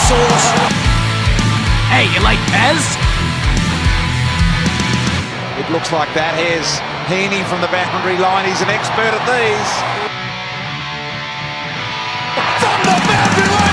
Sauce. Hey, you like Pez? It looks like that. Here's Heaney from the boundary line. He's an expert at these. From the boundary line!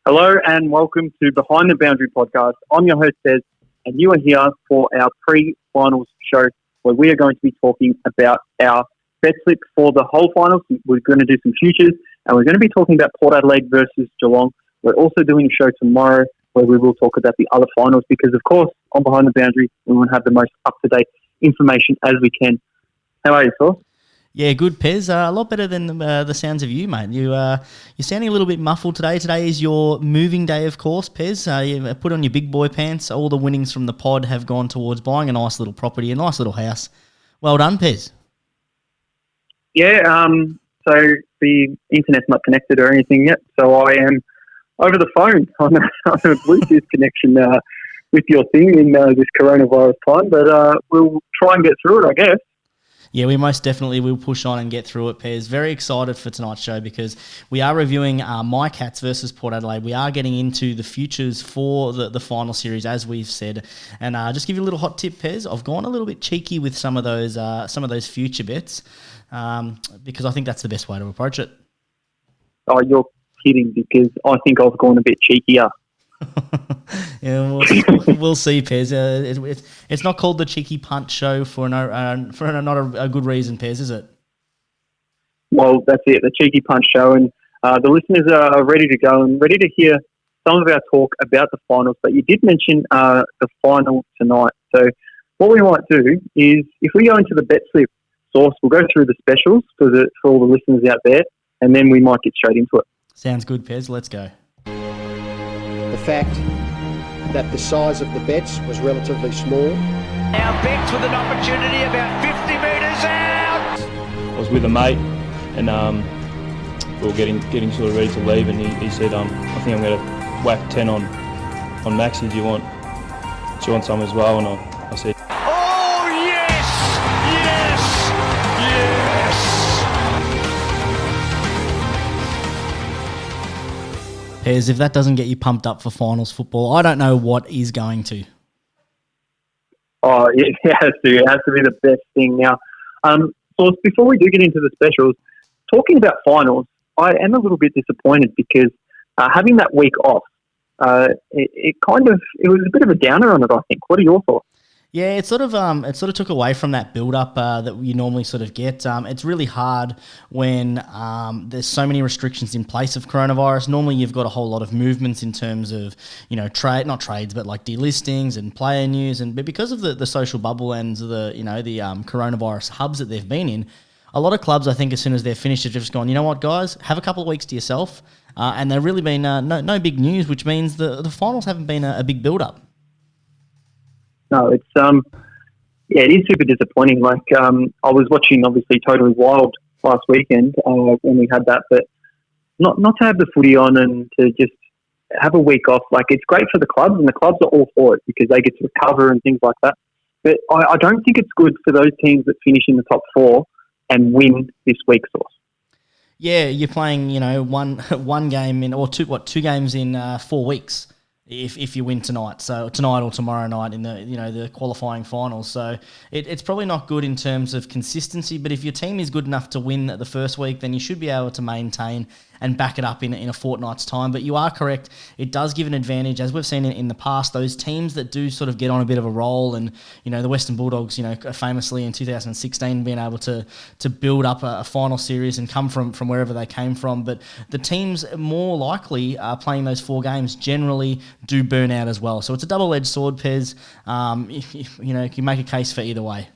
Hello and welcome to Behind the Boundary podcast. I'm your host, Pez, and you are here for our pre-finals show where we are going to be talking about our bet slip for the whole finals. We're going to do some futures and we're going to be talking about Port Adelaide versus Geelong. We're also doing a show tomorrow where we will talk about the other finals because, of course, on Behind the Boundary, we want to have the most up-to-date information as we can. How are you, Sauce? Yeah, good, Pez. A lot better than the sounds of you, mate. You're sounding a little bit muffled today. Today is your moving day, of course, Pez. You put on your big boy pants. All the winnings from the pod have gone towards buying a nice little property, a nice little house. Well done, Pez. Yeah, so the internet's not connected or anything yet, so I am over the phone on a Bluetooth connection with your thing in this coronavirus time, but we'll try and get through it, I guess. Yeah, we most definitely will push on and get through it, Pez. Very excited for tonight's show because we are reviewing My Cats versus Port Adelaide. We are getting into the futures for the final series, as we've said. And just give you a little hot tip, Pez. I've gone a little bit cheeky with some of those future bets because I think that's the best way to approach it. Oh, you're kidding because I think I've gone a bit cheekier. Yeah, we'll see, Pez. It's not called the Cheeky Punt show for not a good reason, Pez, is it? Well, that's it, the Cheeky Punt show, and the listeners are ready to go and ready to hear some of our talk about the finals. But you did mention the final tonight, so what we might do is if we go into the bet slip source, we'll go through the specials for all the listeners out there, and then we might get straight into it. Sounds good, Pez. Let's go. The fact that the size of the bets was relatively small. Now Bex with an opportunity about 50 metres out. I was with a mate and we were getting sort of ready to leave, and he said, I think I'm going to whack 10 on Maxi. Do you want some as well? And I said, Oh, yes! Yes! Yes! Pez, if that doesn't get you pumped up for finals football, I don't know what is going to. Oh, it has to. It has to be the best thing now. So before we do get into the specials, talking about finals, I am a little bit disappointed because having that week off, it was a bit of a downer on it, I think. What are your thoughts? Yeah, it sort of took away from that build-up that you normally sort of get. It's really hard when there's so many restrictions in place of coronavirus. Normally, you've got a whole lot of movements in terms of, not trades, but like delistings and player news. But because of the social bubble and the coronavirus hubs that they've been in, a lot of clubs, I think, as soon as they're finished, have just gone, you know what, guys, have a couple of weeks to yourself. And there've really been no big news, which means the finals haven't been a big build-up. No, it's it is super disappointing. Like I was watching, obviously, Totally Wild last weekend when we had that, but not to have the footy on and to just have a week off. Like, it's great for the clubs, and the clubs are all for it because they get to recover and things like that. But I don't think it's good for those teams that finish in the top four and win this week's Sauce. Yeah, you're playing, one game two games in 4 weeks. If you win tonight, so tonight or tomorrow night in the qualifying finals, so it's probably not good in terms of consistency. But if your team is good enough to win the first week, then you should be able to maintain and back it up in a fortnight's time. But you are correct; it does give an advantage, as we've seen in the past. Those teams that do sort of get on a bit of a roll, and the Western Bulldogs, famously in 2016 being able to build up a final series and come from wherever they came from. But the teams more likely are playing those 4 games generally do burn out as well. So it's a double-edged sword, Pez. You can make a case for either way.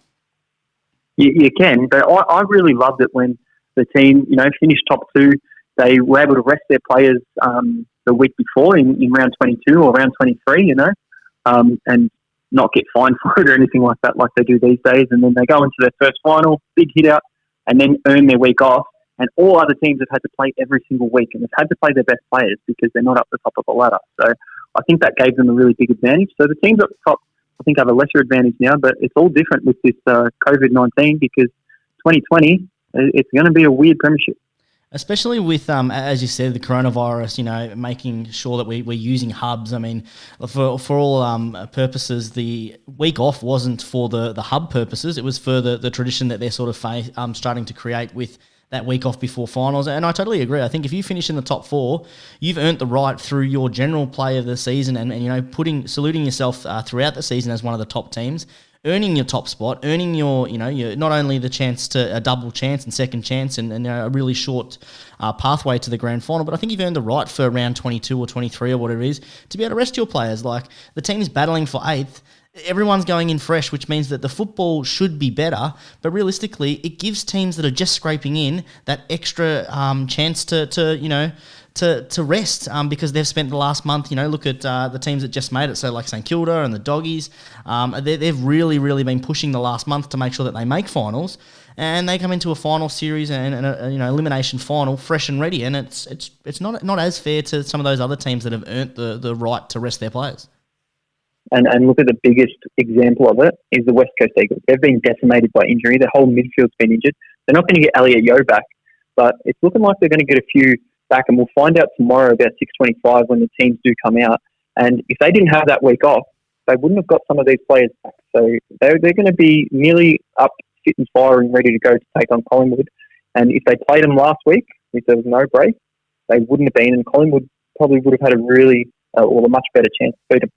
You can, but I really loved it when the team, finished top 2. They were able to rest their players the week before in round 22 or round 23, and not get fined for it or anything like that like they do these days. And then they go into their first final, big hit out, and then earn their week off. And all other teams have had to play every single week, and they've had to play their best players because they're not up the top of the ladder. So I think that gave them a really big advantage. So the teams at the top I think, have a lesser advantage now, but it's all different with this COVID-19 because 2020, it's going to be a weird premiership. Especially with, as you said, the coronavirus, making sure that we're using hubs. I mean, for all purposes, the week off wasn't for the hub purposes. It was for the tradition that they're sort of starting to create with that week off before finals. And I totally agree. I think if you finish in the top four, you've earned the right through your general play of the season and saluting yourself throughout the season as one of the top teams, earning your top spot, earning your not only the chance to a double chance and second chance and a really short pathway to the grand final, but I think you've earned the right for round 22 or 23 or whatever it is to be able to rest your players. Like the team's battling for 8th. Everyone's going in fresh, which means that the football should be better, but realistically, it gives teams that are just scraping in that extra chance to rest because they've spent the last month. Look at the teams that just made it. So like St Kilda and the Doggies, they've really, really been pushing the last month to make sure that they make finals, and they come into a final series and elimination final fresh and ready, and it's not as fair to some of those other teams that have earned the right to rest their players. And look at the biggest example of it is the West Coast Eagles. They've been decimated by injury. Their whole midfield's been injured. They're not going to get Elliot Yeo back, but it's looking like they're going to get a few back, and we'll find out tomorrow about 6:25 when the teams do come out. And if they didn't have that week off, they wouldn't have got some of these players back. So they're going to be nearly up, fit and firing, ready to go to take on Collingwood. And if they played them last week, if there was no break, they wouldn't have been, and Collingwood probably would have had a much better chance to beat them.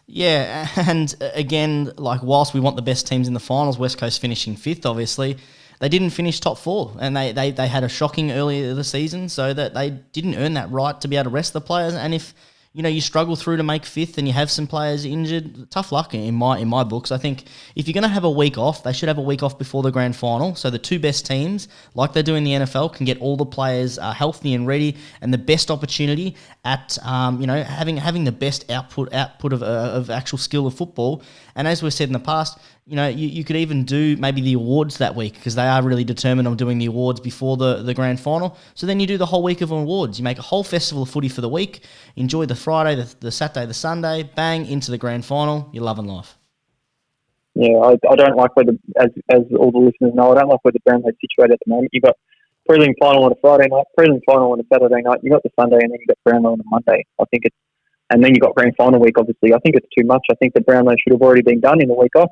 Yeah, and again, like whilst we want the best teams in the finals, West Coast finishing 5th, obviously, they didn't finish top 4, and they had a shocking earlier the season, so that they didn't earn that right to be able to rest the players. And if you struggle through to make 5th and you have some players injured, tough luck in my books. I think if you're going to have a week off, they should have a week off before the grand final, so the two best teams, like they do in the NFL, can get all the players healthy and ready, and the best opportunity at having the best output of actual skill of football. And as we've said in the past, you could even do maybe the awards that week, because they are really determined on doing the awards before the grand final. So then you do the whole week of awards. You make a whole festival of footy for the week, enjoy the Friday, the Saturday, the Sunday, bang, into the grand final. You're loving life. Yeah, I don't like where as all the listeners know, I don't like where the Brownlow's situated at the moment. You've got prelim final on a Friday night, prelim final on a Saturday night, you've got the Sunday, and then you've got Brownlow on a Monday. And then you've got grand final week, obviously. I think it's too much. I think the Brownlow should have already been done in the week off.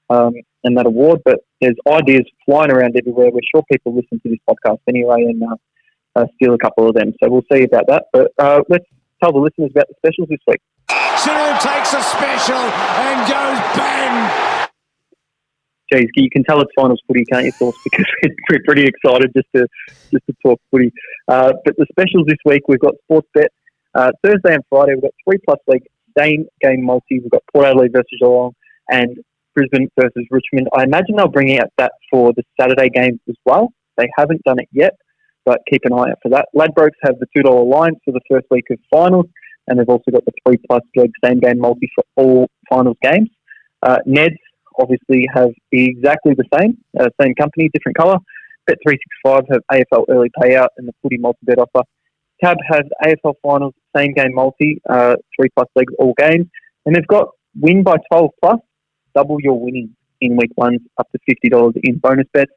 And that award, but there's ideas flying around everywhere. We're sure people listen to this podcast anyway and steal a couple of them. So we'll see about that. But let's tell the listeners about the specials this week. Cyril takes a special and goes bang. Geez, you can tell it's finals footy, can't you, Sauce? Because we're pretty excited just to talk footy. But the specials this week, we've got sports bet. Thursday and Friday, we've got 3+ leg same game multi. We've got Port Adelaide versus Geelong and Brisbane versus Richmond. I imagine they'll bring out that for the Saturday games as well. They haven't done it yet, but keep an eye out for that. Ladbrokes have the $2 line for the first week of finals, and they've also got the 3+ leg same game multi for all finals games. Neds obviously have exactly the same company, different colour. Bet365 have AFL early payout and the Footy multi-bet offer. Tab has AFL finals same game multi, 3+ legs all games, and they've got win by 12+, double your winnings in week 1 up to $50 in bonus bets.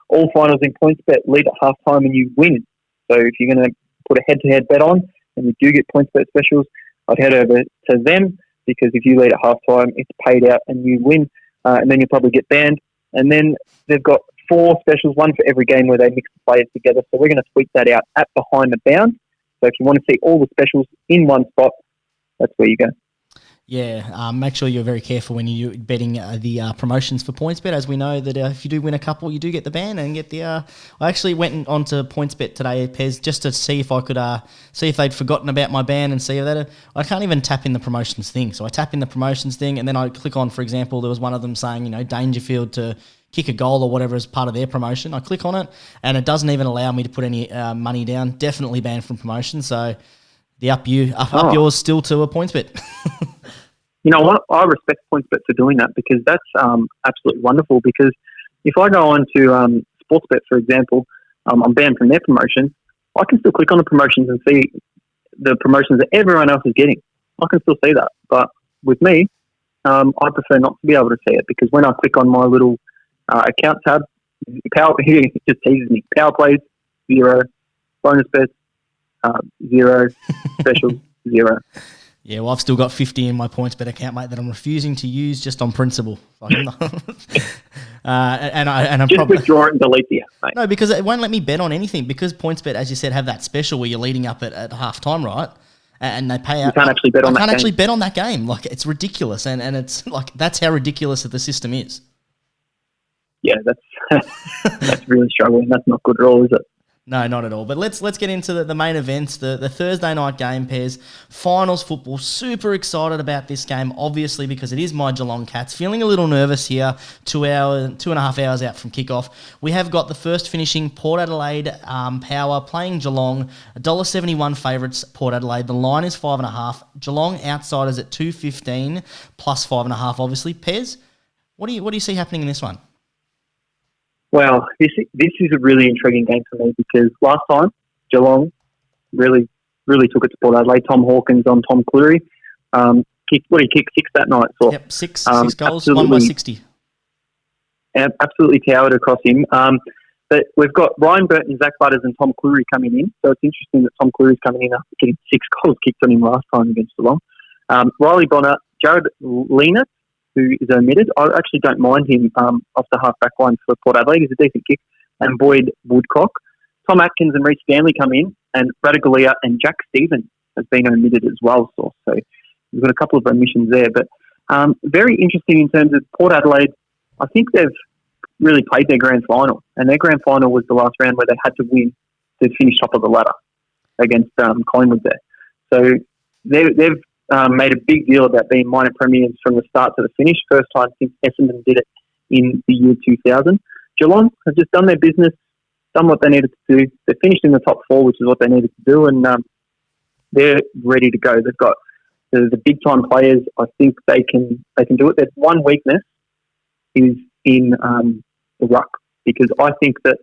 All finals in points bet lead at halftime and you win. So if you're going to put a head-to-head bet on and you do get points bet specials, I'd head over to them, because if you lead at halftime, it's paid out and you win, and then you'll probably get banned. And then they've got 4 specials, one for every game where they mix the players together. So we're going to tweet that out at Behind the Bound. So if you want to see all the specials in one spot, that's where you go. Yeah, make sure you're very careful when you're betting the promotions for PointsBet. As we know that if you do win a couple, you do get the ban and get the. I actually went on to PointsBet today, Pez, just to see if I could see if they'd forgotten about my ban and see if that. I can't even tap in the promotions thing, so I tap in the promotions thing and then I click on. For example, there was one of them saying Dangerfield to kick a goal or whatever as part of their promotion. I click on it and it doesn't even allow me to put any money down. Definitely banned from promotion. So the up yours still to a PointsBet. You know what? I respect PointsBet for doing that, because that's absolutely wonderful. Because if I go on to Sportsbet, for example, I'm banned from their promotion, I can still click on the promotions and see the promotions that everyone else is getting. I can still see that. But with me, I prefer not to be able to see it because when I click on my little account tab, it just teases me. Power plays, 0. Bonus bets, 0. Specials, 0. Yeah, well, I've still got 50 in my PointsBet account, mate, that I'm refusing to use just on principle. I'm just withdraw it and delete the app, mate. No, because it won't let me bet on anything. Because PointsBet, as you said, have that special where you're leading up at half time, right? And they pay out. You can't actually bet on that game. I can't actually bet on that game. Like, it's ridiculous, and it's like that's how ridiculous the system is. Yeah, that's really struggling. That's not good at all, is it? No, not at all. But let's get into the main events, the Thursday night game pairs, finals football. Super excited about this game, obviously, because it is my Geelong Cats. Feeling a little nervous here, 2.5 hours out from kickoff. We have got the first finishing Port Adelaide Power playing Geelong, $1.71 favourites, Port Adelaide. The line is 5.5. Geelong outsiders at 2.15 plus 5.5, obviously. Pez, what do you see happening in this one? Well, this is a really intriguing game for me because last time Geelong really took it to Port Adelaide. Tom Hawkins on Tom Cleary. He kicked 6 that night. So, yep, six goals, won by 60. Absolutely towered across him. But we've got Ryan Burton, Zach Butters and Tom Cleary coming in. So it's interesting that Tom Cleary's coming in after getting 6 goals kicked on him last time against Geelong. Riley Bonner, Jared Lena, who is omitted. I actually don't mind him off the half-back line for Port Adelaide. He's a decent kick. And Boyd Woodcock. Tom Atkins and Reece Stanley come in, and Radigalia and Jack Stevens has been omitted as well. So we've got a couple of omissions there. But very interesting in terms of Port Adelaide. I think they've really played their grand final, and their grand final was the last round where they had to win to finish top of the ladder against Collingwood there. So they've made a big deal about being minor premiers from the start to the finish. First time since Essendon did it in the year 2000. Geelong have just done their business, done what they needed to do. They finished in the top 4, which is what they needed to do, and they're ready to go. They've got the big time players. I think they can do it. There's one weakness is in the ruck, because I think that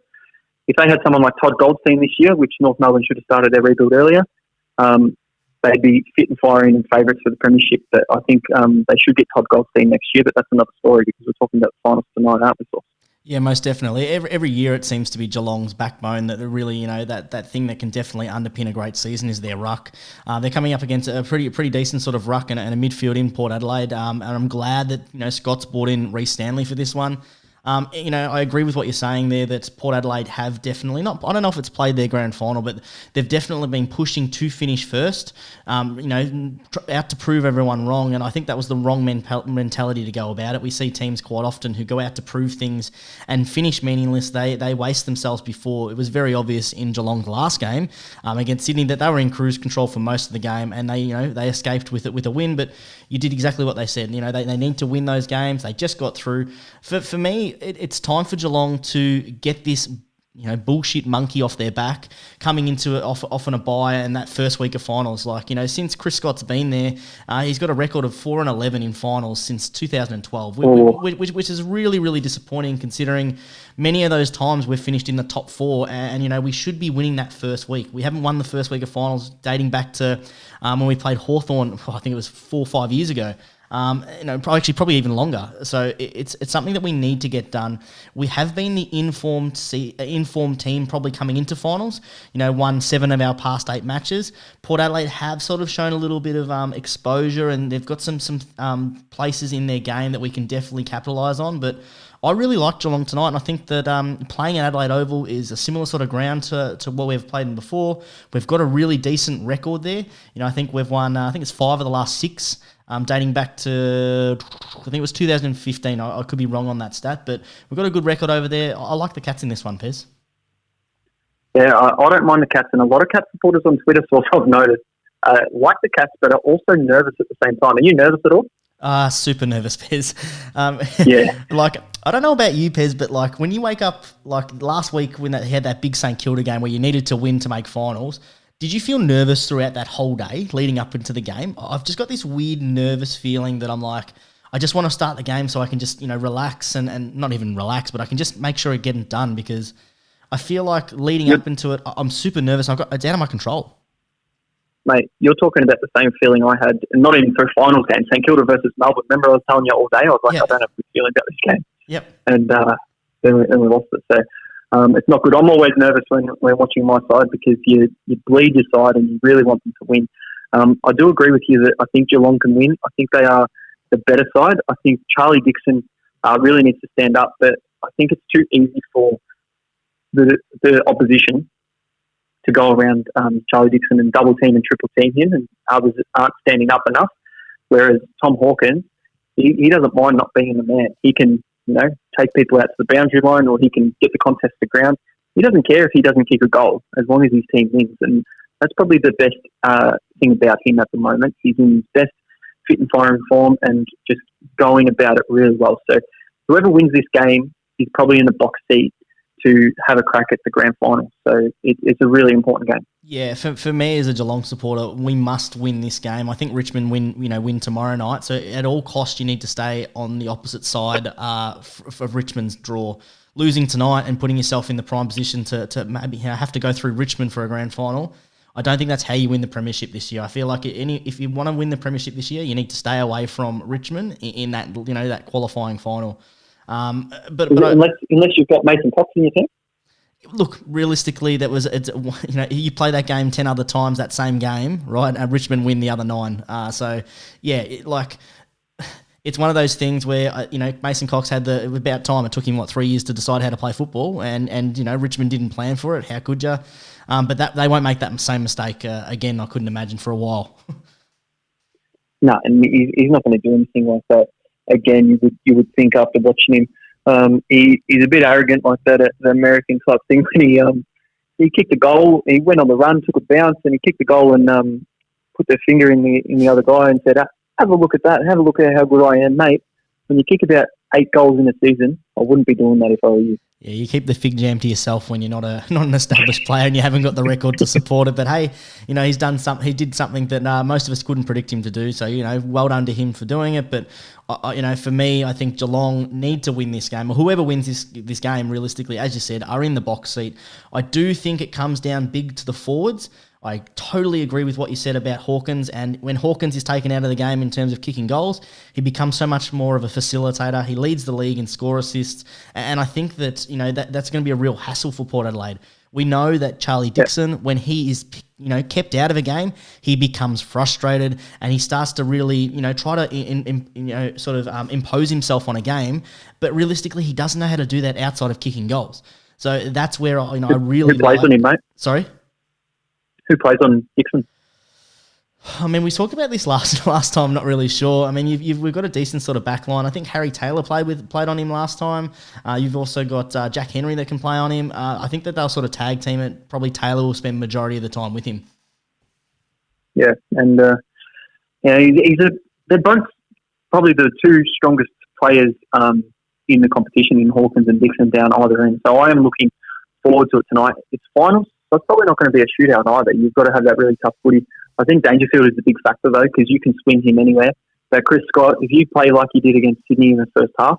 if they had someone like Todd Goldstein this year, which North Melbourne should have started their rebuild earlier, they'd be fit and firing and favourites for the premiership. But I think they should get Todd Goldstein next year, but that's another story because we're talking about the finals tonight, aren't we, Sauce? Yeah, most definitely. Every year it seems to be Geelong's backbone that really, that thing that can definitely underpin a great season is their ruck. They're coming up against a pretty decent sort of ruck and a midfield in Port Adelaide, and I'm glad that Scott's brought in Reece Stanley for this one. I agree with what you're saying there that Port Adelaide have definitely not. I don't know if it's played their grand final, but they've definitely been pushing to finish first. Out to prove everyone wrong, and I think that was the wrong mentality to go about it. We see teams quite often who go out to prove things and finish meaningless. They waste themselves before. It was very obvious in Geelong's last game against Sydney that they were in cruise control for most of the game, and they escaped with a win. But you did exactly what they said. They need to win those games. They just got through. For me, it's time for Geelong to get this bullshit monkey off their back coming into it off on a bye and that first week of finals. Since Chris Scott's been there, he's got a record of 4-11 in finals since 2012, which is really, really disappointing considering many of those times we've finished in the top 4 and we should be winning that first week. We haven't won the first week of finals dating back to when we played Hawthorn, I think it was 4 or 5 years ago. Probably even longer. So it's something that we need to get done. We have been the informed team probably coming into finals. Won 7 of our past 8 matches. Port Adelaide have sort of shown a little bit of exposure, and they've got some places in their game that we can definitely capitalise on. But I really like Geelong tonight, and I think that playing at Adelaide Oval is a similar sort of ground to what we've played in before. We've got a really decent record there. I think we've won, I think it's 5 of the last 6, dating back to, I think it was 2015. I could be wrong on that stat, but we've got a good record over there. I like the Cats in this one, Pez. Yeah, I don't mind the Cats, and a lot of Cats supporters on Twitter, so I've noticed, like the Cats, but are also nervous at the same time. Are you nervous at all? Super nervous, Pez. Yeah. I don't know about you, Pez, but when you wake up, last week when they had that big St Kilda game where you needed to win to make finals, did you feel nervous throughout that whole day leading up into the game? I've just got this weird nervous feeling that I'm I just want to start the game so I can just, relax and not even relax, but I can just make sure I get it done because I feel like leading up into it, I'm super nervous. It's out of my control. mate, you're talking about the same feeling I had, and not even for finals games, St Kilda versus Melbourne. Remember, I was telling you all day, I was like, I don't have a good feeling about this game. Yep. And then we lost it. So it's not good. I'm always nervous when we're watching my side because you bleed your side and you really want them to win. I do agree with you that I think Geelong can win. I think they are the better side. I think Charlie Dixon really needs to stand up, but I think it's too easy for the opposition to go around Charlie Dixon and double team and triple team him, and others aren't standing up enough. Whereas Tom Hawkins, he doesn't mind not being the man. He can, take people out to the boundary line, or he can get the contest to ground. He doesn't care if he doesn't kick a goal as long as his team wins, and that's probably the best thing about him at the moment. He's in his best fit and firing form and just going about it really well. So whoever wins this game is probably in the box seat to have a crack at the grand final. So it's a really important game. Yeah, for me as a Geelong supporter, we must win this game. I think Richmond win tomorrow night. So at all costs, you need to stay on the opposite side for Richmond's draw. Losing tonight and putting yourself in the prime position to maybe have to go through Richmond for a grand final, I don't think that's how you win the premiership this year. I feel like if you want to win the premiership this year, you need to stay away from Richmond in that that qualifying final. But unless you've got Mason Cox in your team. Look, realistically, you play that game 10 other times, that same game, right? And Richmond win the other 9. So yeah, it's one of those things where Mason Cox it was about time. It took him 3 years to decide how to play football, and Richmond didn't plan for it. How could you? But they won't make that same mistake again. I couldn't imagine for a while. No, and he's not going to do anything like that again. You would think after watching him. He's a bit arrogant like that at the American type thing when he kicked a goal. He went on the run, took a bounce, and he kicked the goal and put their finger in the other guy and said, "Have a look at that. Have a look at how good I am, mate." When you kick about 8 goals in a season, I wouldn't be doing that if I were you. Yeah, you keep the fig jam to yourself when you're not an established player and you haven't got the record to support it. But hey, he's done something. He did something that most of us couldn't predict him to do. So well done to him for doing it. But for me, I think Geelong need to win this game. Or whoever wins this game, realistically, as you said, are in the box seat. I do think it comes down big to the forwards. I totally agree with what you said about Hawkins, and when Hawkins is taken out of the game in terms of kicking goals, he becomes so much more of a facilitator. He leads the league in score assists, and I think that that's going to be a real hassle for Port Adelaide. We know that Charlie Dixon, when he is kept out of a game, he becomes frustrated and he starts to really try to impose himself on a game, but realistically he doesn't know how to do that outside of kicking goals. So that's where I really Who plays on him, mate? Sorry. Who plays on Dixon? I mean, we talked about this last time. Not really sure. I mean, we've got a decent sort of back line. I think Harry Taylor played on him last time. You've also got Jack Henry that can play on him. I think that they'll sort of tag team it. Probably Taylor will spend majority of the time with him. Yeah, and they're both probably the 2 strongest players in the competition in Hawkins and Dixon down either end. So I am looking forward to it tonight. It's finals. So it's probably not going to be a shootout either. You've got to have that really tough footy. I think Dangerfield is a big factor though, because you can swing him anywhere. But Chris Scott, if you play like you did against Sydney in the first half,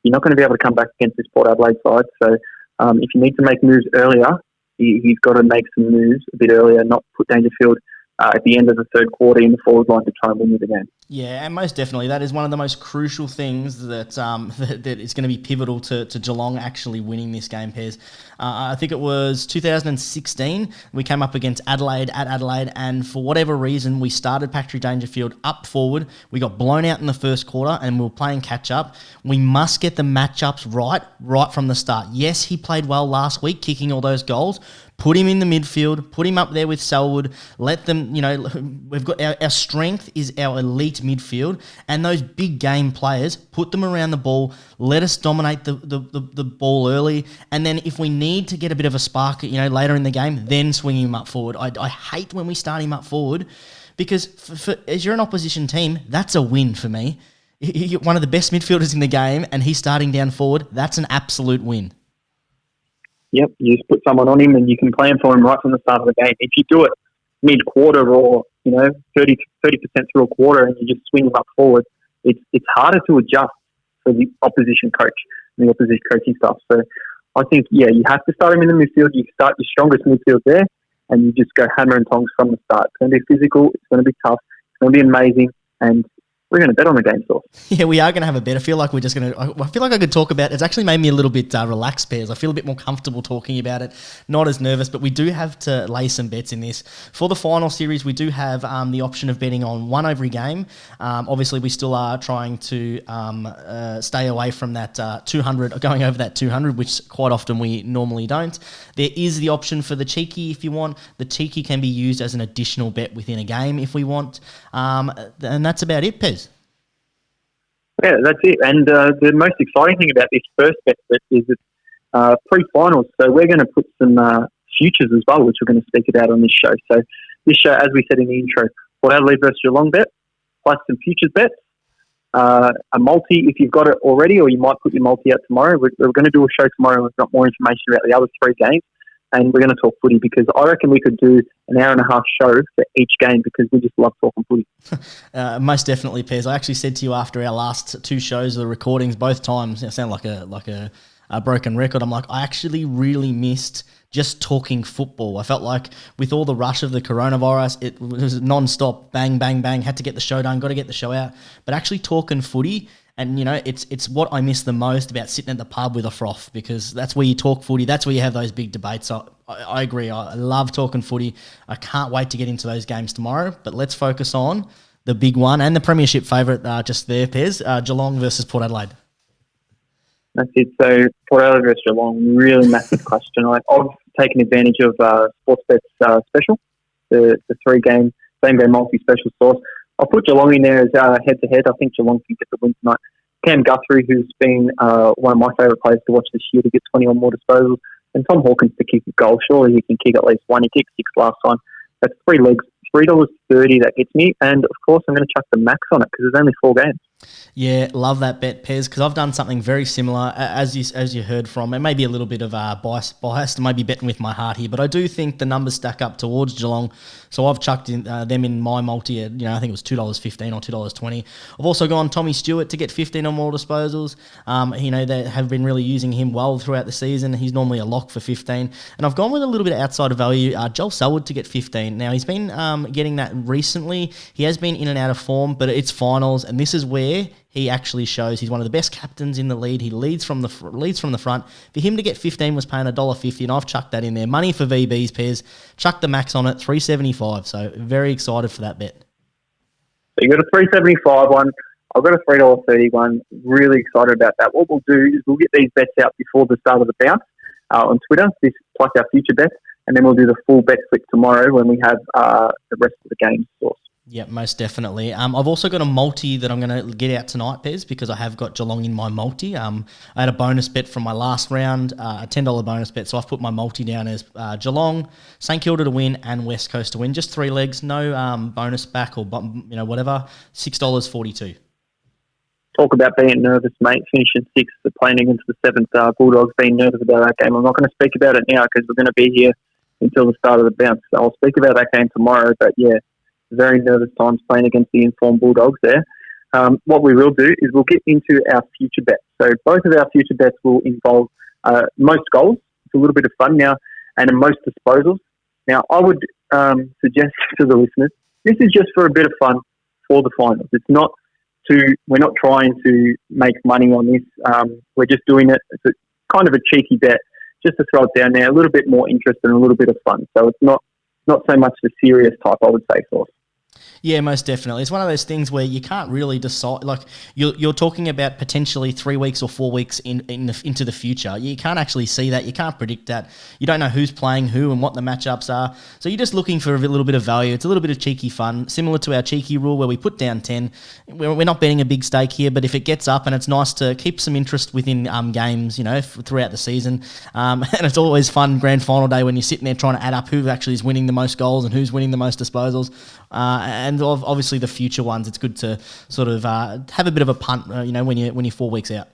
you're not going to be able to come back against this Port Adelaide side. So if you need to make moves earlier, he's got to make some moves a bit earlier, not put Dangerfield at the end of the third quarter in the forward line to try and win you the game. Yeah, and most definitely, that is one of the most crucial things that that is going to be pivotal to Geelong actually winning this game, Pez. I think it was 2016, we came up against Adelaide at Adelaide, and for whatever reason, we started Patrick Dangerfield up forward. We got blown out in the first quarter, and we were playing catch-up. We must get the matchups right from the start. Yes, he played well last week, kicking all those goals. Put him in the midfield, put him up there with Selwood, let them, we've got our strength is our elite midfield, and those big game players, put them around the ball, let us dominate the ball early, and then if we need to get a bit of a spark, later in the game, then swing him up forward. I hate when we start him up forward, because as you're an opposition team, that's a win for me. You're one of the best midfielders in the game, and he's starting down forward, that's an absolute win. Yep, you just put someone on him and you can plan for him right from the start of the game. If you do it mid-quarter or, 30% through a quarter and you just swing him up forward, it's harder to adjust for the opposition coach and the opposition coaching staff. So I think, you have to start him in the midfield. You start your strongest midfield there, and you just go hammer and tongs from the start. It's going to be physical. It's going to be tough. It's going to be amazing. And we're going to bet on the game, Sauce. Yeah, we are going to have a bet. I feel like we're just going to... I feel like I could talk about... It's actually made me a little bit relaxed, Pez. I feel a bit more comfortable talking about it. Not as nervous, but we do have to lay some bets in this. For the final series, we do have the option of betting on one every game. Obviously, we still are trying to stay away from that 200, going over that 200, which quite often we normally don't. There is the option for the cheeky if you want. The cheeky can be used as an additional bet within a game if we want. And that's about it, Pez. Yeah, that's it. And the most exciting thing about this first bet is it's pre-finals. So we're going to put some futures as well, which we're going to speak about on this show. So this show, as we said in the intro, Port Adelaide versus Geelong bet, plus some futures bets, a multi if you've got it already, or you might put your multi out tomorrow. We're going to do a show tomorrow. We've got more information about the other three games. And we're going to talk footy because I reckon we could do an hour and a half show for each game because we just love talking footy. Most definitely, Pez. I actually said to you after our last two shows, the recordings, both times, I sound like a broken record. I'm like, I actually really missed just talking football. I felt like with all the rush of the coronavirus, it was non-stop, bang, bang, bang, had to get the show done, got to get the show out. But actually talking footy, and, you know, it's what I miss the most about sitting at the pub with a froth because that's where you talk footy. That's where you have those big debates. So I agree. I love talking footy. I can't wait to get into those games tomorrow. But let's focus on the big one and the premiership favourite just there, Pez, Geelong versus Port Adelaide. That's it. So Port Adelaide versus Geelong, really massive question. I've taken advantage of Sportsbet's special, the three-game, same-game multi-special Sauce. I'll put Geelong in there as head-to-head. I think Geelong can get the win tonight. Cam Guthrie, who's been one of my favourite players to watch this year to get 20 or more disposals, and Tom Hawkins to kick a goal. Surely he can kick at least one. He kicked 6 last time. That's 3 legs, $3.30 that gets me. And, of course, I'm going to chuck the max on it because there's only 4 games. Yeah, love that bet, Pez, because I've done something very similar. As you heard from, it may be a little bit of bias, maybe betting with my heart here, but I do think the numbers stack up towards Geelong. So I've chucked in, them in my multi at, I think it was $2.15 or $2.20. I've also gone Tommy Stewart to get 15 or more disposals. They have been really using him well throughout the season. He's normally a lock for 15. And I've gone with a little bit of outside of value, Joel Selwood to get 15. Now, he's been getting that recently. He has been in and out of form, but it's finals, and this is where he actually shows he's one of the best captains in the lead. He leads from the front. For him to get 15 was paying $1.50, and I've chucked that in there. Money for VBs, Pez. Chucked the max on it, $3.75. So very excited for that bet. So you got a $3.75 one. I've got a $3.30 one. Really excited about that. What we'll do is we'll get these bets out before the start of the bounce on Twitter, this plus our future bets, and then we'll do the full bet flip tomorrow when we have the rest of the games sourced. Yeah, most definitely. I've also got a multi that I'm going to get out tonight, Pez, because I have got Geelong in my multi. I had a bonus bet from my last round, a $10 bonus bet, so I've put my multi down as Geelong, St Kilda to win, and West Coast to win. Just 3 legs, no bonus back or whatever. $6.42. Talk about being nervous, mate. Finishing 6th, playing against the 7th Bulldogs, being nervous about that game. I'm not going to speak about it now because we're going to be here until the start of the bounce. So I'll speak about that game tomorrow, but yeah. Very nervous times playing against the informed Bulldogs there. What we will do is we'll get into our future bets. So both of our future bets will involve most goals. It's a little bit of fun now, and most disposals. Now, I would suggest to the listeners, this is just for a bit of fun for the finals. We're not trying to make money on this. We're just doing it. It's a kind of a cheeky bet just to throw it down there, a little bit more interest and a little bit of fun. So it's not so much the serious type, I would say, Sauce. Yeah, most definitely. It's one of those things where you can't really decide. Like you're talking about potentially 3 weeks or 4 weeks into the future. You can't actually see that. You can't predict that. You don't know who's playing who and what the matchups are. So you're just looking for a little bit of value. It's a little bit of cheeky fun, similar to our cheeky rule where we put down 10. We're not betting a big stake here, but if it gets up, and it's nice to keep some interest within games, throughout the season. And it's always fun grand final day when you're sitting there trying to add up who actually is winning the most goals and who's winning the most disposals. And obviously the future ones, it's good to sort of have a bit of a punt, when you're 4 weeks out.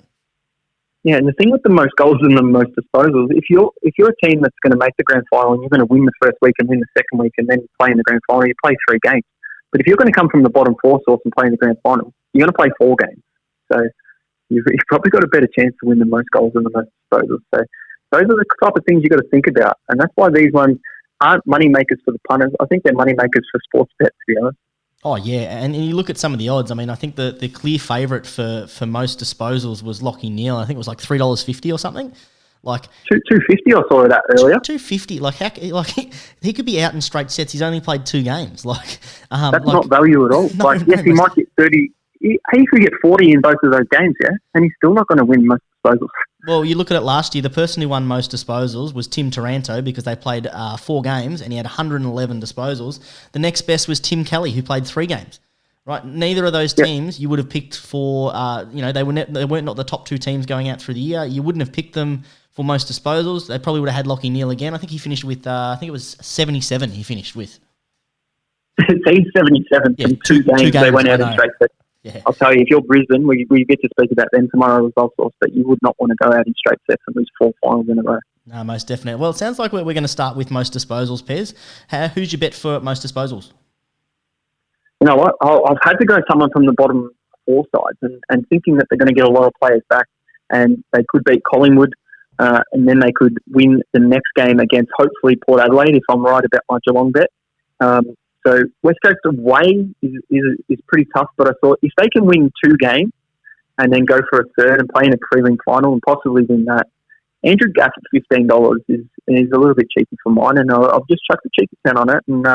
Yeah, and the thing with the most goals and the most disposals, if you're a team that's going to make the grand final and you're going to win the first week and win the second week and then play in the grand final, you play 3 games. But if you're going to come from the bottom 4 source and play in the grand final, you're going to play 4 games. So you've probably got a better chance to win the most goals and the most disposals. So those are the type of things you've got to think about, and that's why these ones aren't money makers for the punters. I think they're money makers for sports bets, to be honest. Oh, yeah, and you look at some of the odds. I mean, I think the clear favourite for most disposals was Lachie Neale. I think it was like $3.50 or something. Like $2.50, I saw that earlier. $2.50. Like he could be out in straight sets. He's only played 2 games. That's not value at all. No, yes, he might get 30. He could get 40 in both of those games, yeah, and he's still not going to win most disposals. Well, you look at it last year, the person who won most disposals was Tim Taranto because they played 4 games and he had 111 disposals. The next best was Tim Kelly, who played 3 games. Right, neither of those teams you would have picked for. They weren't not the top 2 teams going out through the year. You wouldn't have picked them for most disposals. They probably would have had Lachie Neale again. I think he finished with. I think it was 77. He finished with. He's 77 from 2 games. They went out in straight sets. Yeah. I'll tell you, if you're Brisbane, we get to speak about them tomorrow with Golf Sauce, but you would not want to go out in straight sets and lose 4 finals in a row. No, most definitely. Well, it sounds like we're going to start with most disposals, Pez. Who's your bet for most disposals? You know what? I've had to go someone from the bottom 4 sides and thinking that they're going to get a lot of players back and they could beat Collingwood and then they could win the next game against hopefully Port Adelaide if I'm right about my Geelong bet. So West Coast away is pretty tough, but I thought if they can win 2 games and then go for a third and play in a prelim final and possibly win that, Andrew Gaff at $15 is a little bit cheeky for mine, and I've just chucked a cheeky pen on it. And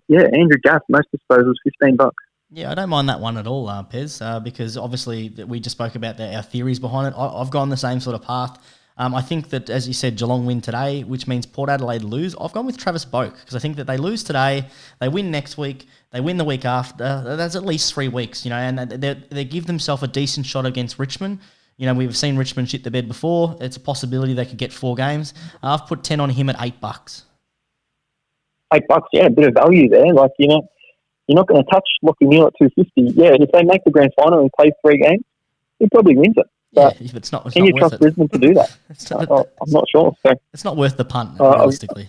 Andrew Gaff, most disposals, $15. Yeah, I don't mind that one at all, Pez, because obviously we just spoke about our theories behind it. I've gone the same sort of path. I think that, as you said, Geelong win today, which means Port Adelaide lose. I've gone with Travis Boak because I think that they lose today, they win next week, they win the week after. That's at least 3 weeks, and they give themselves a decent shot against Richmond. We've seen Richmond shit the bed before. It's a possibility they could get 4 games. I've put 10 on him at $8. $8, yeah, a bit of value there. You're not going to touch Lachie Neale at $2.50. Yeah, and if they make the grand final and play 3 games, he probably wins it. But it's not can you worth trust it. Brisbane to do that? I'm not sure. So it's not worth the punt, realistically.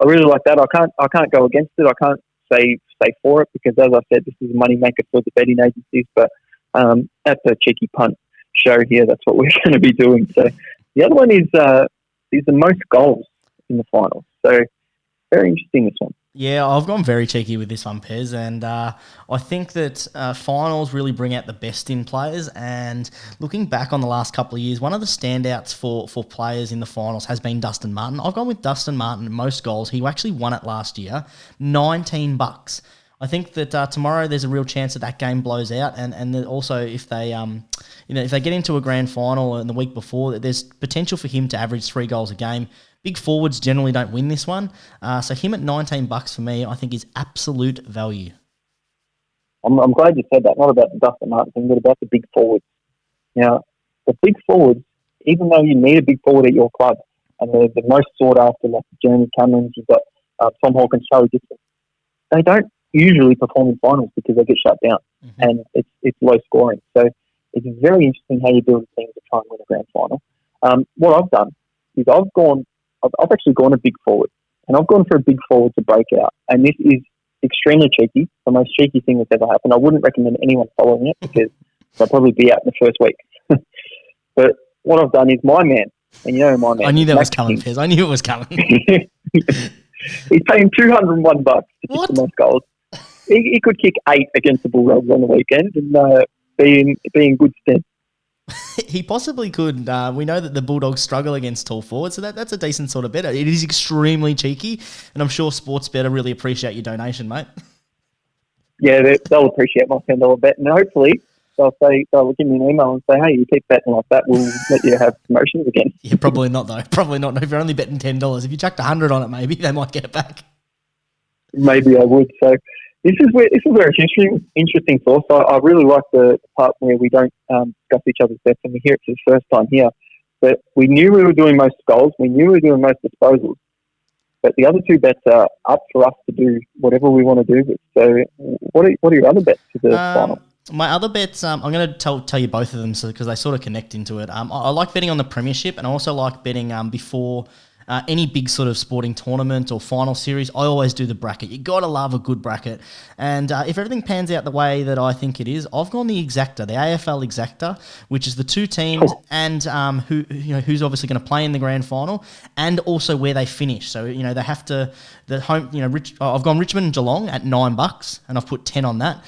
I really like that. I can't go against it. I can't say for it because, as I said, this is a money maker for the betting agencies. But that's a cheeky punt show here. That's what we're going to be doing. So the other one is the most goals in the finals. So very interesting, this one. Yeah, I've gone very cheeky with this one, Pez, and I think that finals really bring out the best in players, and looking back on the last couple of years, one of the standouts for players in the finals has been Dustin Martin. I've gone with Dustin Martin, most goals. He actually won it last year, $19. I think that tomorrow there's a real chance that game blows out, and also if they if they get into a grand final and the week before, there's potential for him to average 3 goals a game. Big forwards generally don't win this one, so him at $19 for me, I think is absolute value. I'm glad you said that. Not about the Dustin Martin thing, but about the big forwards. Now, the big forwards, even though you need a big forward at your club, and they're the most sought after, like Jeremy Camerons, you've got Tom Hawkins, Charlie Dixon, they don't usually perform in finals because they get shut down, and it's low scoring. So it's very interesting how you build a team to try and win a grand final. What I've done is I've actually gone a big forward, and I've gone for a big forward to break out, and this is extremely cheeky, the most cheeky thing that's ever happened. I wouldn't recommend anyone following it because they'll probably be out in the first week. But what I've done is my man, and you know my man. I knew that was coming, Pez. I knew it was coming. He's paying $201 to kick the most goals. He could kick 8 against the Bulldogs on the weekend and be in good stead. He possibly could. We know that the Bulldogs struggle against tall forwards, so that's a decent sort of bet. It is extremely cheeky, and I'm sure Sportsbet really appreciate your donation, mate. Yeah, they'll appreciate my $10 bet, and hopefully they'll give me an email and say, hey, you keep betting like that, we'll let you have promotions again. Yeah, probably not, though. Probably not. If you're only betting $10, if you chucked 100 on it, maybe they might get it back. Maybe I would. So this is where it's interesting source. I really like the part where we don't discuss each other's bets, and we hear it for the first time here. But we knew we were doing most goals. We knew we were doing most disposals. But the other 2 bets are up for us to do whatever we want to do with. So what are your other bets for the final? My other bets, I'm going to tell you both of them because they sort of connect into it. I like betting on the premiership, and I also like betting before any big sort of sporting tournament or final series, I always do the bracket. You got to love a good bracket. And if everything pans out the way that I think it is, I've gone the exacta, the AFL exacta, which is the two teams and who's obviously going to play in the grand final and also where they finish. So, they have to, the home, I've gone Richmond and Geelong at $9 and I've put 10 on that.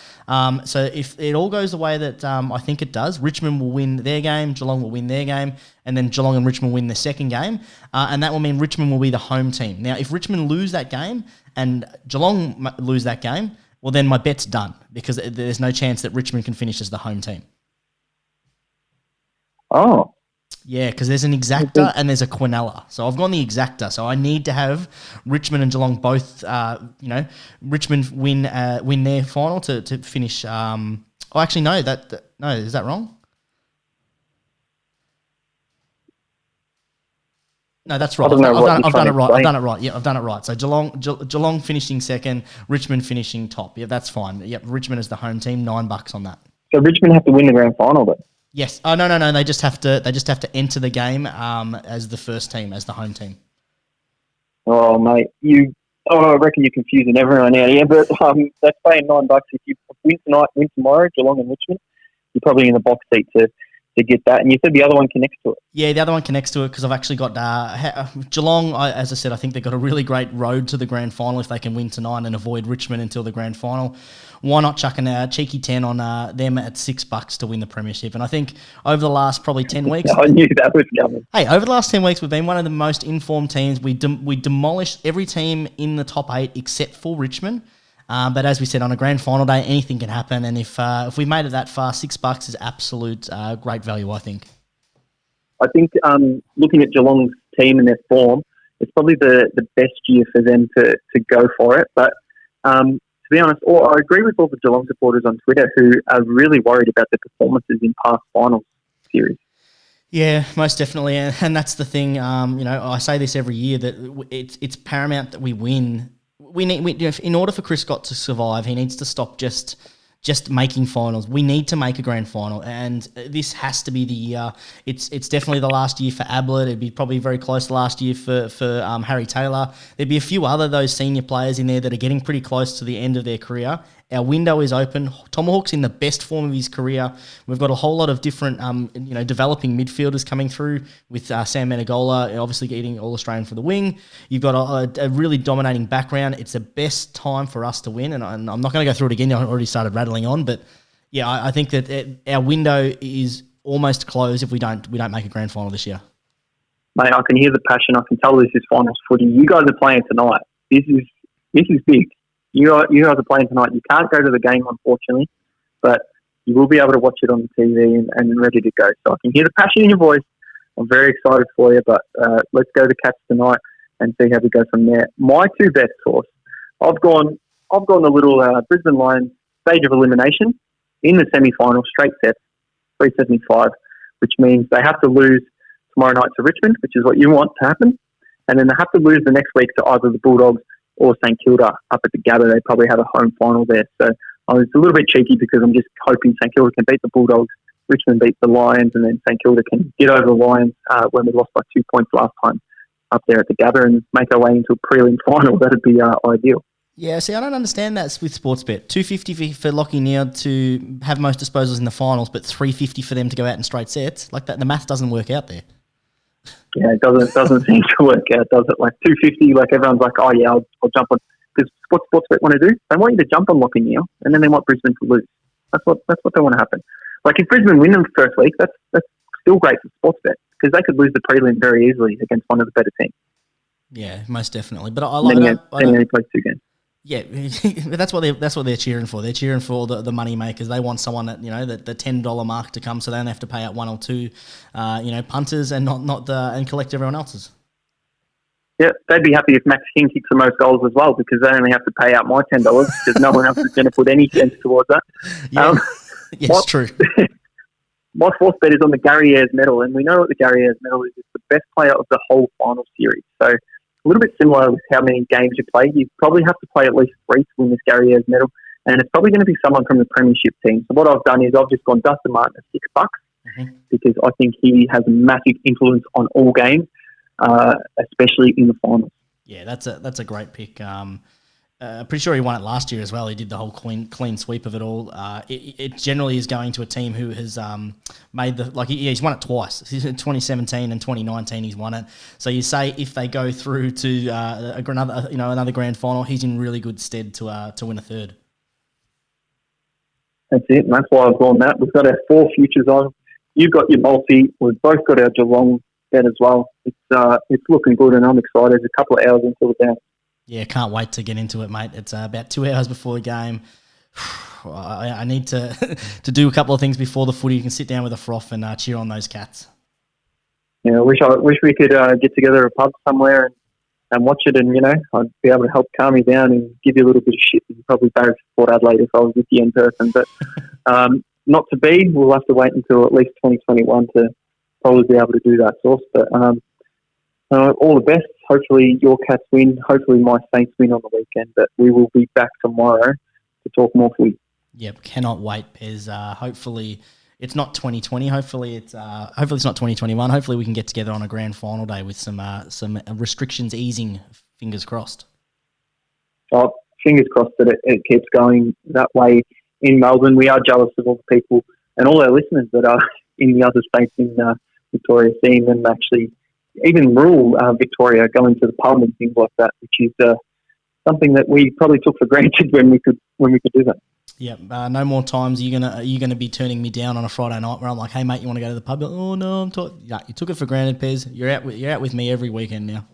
So if it all goes the way that I think it does, Richmond will win their game, Geelong will win their game, and then Geelong and Richmond win the second game. And that will mean Richmond will be the home team. Now, if Richmond lose that game and Geelong lose that game, well, then my bet's done because there's no chance that Richmond can finish as the home team. Oh. Yeah, because there's an exacta and there's a quinella. So I've gone the exacta. So I need to have Richmond and Geelong both, Richmond win their final to finish. No, is that wrong? No, that's right. I've done it right. I've done it right. Yeah, I've done it right. So Geelong finishing second, Richmond finishing top. Yeah, that's fine. Yep, Richmond is the home team. $9 on that. So Richmond have to win the grand final, then? Yes. Oh no. They just have to enter the game as the first team, as the home team. Oh mate, I reckon you're confusing everyone out here. But that's paying $9 if you win tonight, win tomorrow, Geelong and Richmond. You're probably in the box seat to get that. And you said the other one connects to it. Yeah, the other one connects to it because I've actually got Geelong. As I said, I think they've got a really great road to the grand final if they can win tonight and avoid Richmond until the grand final. Why not chuck a cheeky 10 on them at $6 to win the premiership? And I think over the last probably 10 weeks... I knew that was coming. Hey, over the last 10 weeks, we've been one of the most informed teams. We demolished every team in the top 8 except for Richmond. But as we said, on a grand final day, anything can happen. And if we made it that far, $6 is absolute great value, I think. I think looking at Geelong's team and their form, it's probably the best year for them to go for it. But to be honest, I agree with all the Geelong supporters on Twitter who are really worried about their performances in past finals series. Yeah, most definitely. And that's the thing. I say this every year that it's paramount that we win. In order for Chris Scott to survive, he needs to stop just making finals. We need to make a grand final, and this has to be the year. It's definitely the last year for Ablett. It'd be probably very close to last year for Harry Taylor. There'd be a few other those senior players in there that are getting pretty close to the end of their career. Our window is open. Tomahawk's in the best form of his career. We've got a whole lot of different, developing midfielders coming through with Sam Menegola, obviously getting All-Australian for the wing. You've got a really dominating background. It's the best time for us to win, and I'm not going to go through it again. I already started rattling on, but yeah, I think that our window is almost closed if we don't make a grand final this year. Mate, I can hear the passion. I can tell this is finals footy. You guys are playing tonight. This is big. You guys are playing tonight. You can't go to the game, unfortunately, but you will be able to watch it on the TV and ready to go. So I can hear the passion in your voice. I'm very excited for you, but let's go to Cats tonight and see how we go from there. My two bets, Sauce. I've gone a little Brisbane Lions stage of elimination in the semi-final, straight sets, 375, which means they have to lose tomorrow night to Richmond, which is what you want to happen, and then they have to lose the next week to either the Bulldogs or St Kilda up at the Gabba. They probably have a home final there. So it's a little bit cheeky because I'm just hoping St Kilda can beat the Bulldogs, Richmond beat the Lions, and then St Kilda can get over the Lions when we lost by 2 points last time up there at the Gabba and make our way into a prelim final. That would be ideal. Yeah, see, I don't understand that with Sportsbet. $2.50 for Lachie Neale to have most disposals in the finals, but $3.50 for them to go out in straight sets. Like that, the math doesn't work out there. Yeah, it doesn't seem to work out, does it? Like $2.50, like everyone's like, oh yeah, I'll jump on, because Sportsbet want to do. They want you to jump on Lachie Neale, and then they want Brisbane to lose. That's what they want to happen. Like if Brisbane win them first week, that's still great for Sportsbet because they could lose the prelim very easily against one of the better teams. Yeah, most definitely. But I only play 2 games. Yeah, that's what they're cheering for. They're cheering for the money makers. They want someone at the $10 mark to come, so they don't have to pay out 1 or 2, punters and and collect everyone else's. Yeah, they'd be happy if Max King kicks the most goals as well because they only have to pay out my $10 because no one else is going to put any cents towards that. Yeah, yes, true. My fourth bet is on the Gary Ayres medal, and we know what the Gary Ayres medal is. It's the best player of the whole final series. So a little bit similar with how many games you play. You probably have to play at least 3 to win this Gary Ayres medal, and it's probably going to be someone from the premiership team. So what I've done is I've just gone Dustin Martin at $6 because I think he has a massive influence on all games. especially in the finals. Yeah, that's a great pick. Pretty sure he won it last year as well. He did the whole clean sweep of it all. It generally is going to a team who has made he's won it twice. He's in 2017 and 2019 he's won it. So you say if they go through to another grand final, he's in really good stead to win a third. That's it, and that's why I've gone that. We've got our 4 futures on. You've got your multi. We've both got our Geelong bet as well. It's looking good, and I'm excited. There's a couple of hours until the bounce. Yeah, can't wait to get into it, mate. It's about 2 hours before the game. I need to do a couple of things before the footy. You can sit down with a froth and cheer on those Cats. Yeah, I wish we could get together at a pub somewhere and watch it, and I'd be able to help calm you down and give you a little bit of shit. You'd probably barrack for Port Adelaide if I was with you in person, but not to be. We'll have to wait until at least 2021 to probably be able to do that, Sauce. But all the best. Hopefully your Cats win. Hopefully my Saints win on the weekend. But we will be back tomorrow to talk more footy. Yep, cannot wait, Pez. Hopefully it's not 2020. Hopefully it's not 2021. Hopefully we can get together on a grand final day with some restrictions easing. Fingers crossed. Oh, fingers crossed that it keeps going that way in Melbourne. We are jealous of all the people and all our listeners that are in the other states in Victoria, seeing them actually, even rural Victoria, going to the pub and things like that, which is something that we probably took for granted when we could do that. Yeah, no more times are you gonna be turning me down on a Friday night where I'm like, hey mate, you want to go to the pub? Oh no, you took it for granted, Pez. You're out with me every weekend now.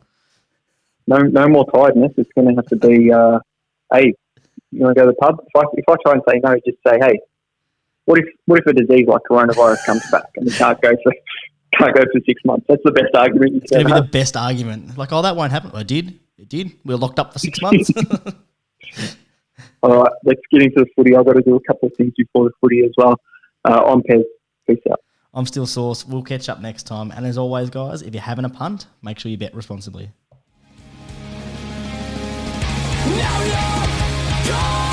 No more tiredness. It's going to have to be, hey, you want to go to the pub? If I try and say no, just say, hey, what if a disease like coronavirus comes back and we can't go for 6 months? That's the best argument you can have. It's going to be the best argument. Like, oh, that won't happen. It did. We were locked up for 6 months. All right, let's get into the footy. I've got to do a couple of things before the footy as well. I'm Pez. Peace out. I'm still Sauce. We'll catch up next time. And as always, guys, if you're having a punt, make sure you bet responsibly. Now you're gone.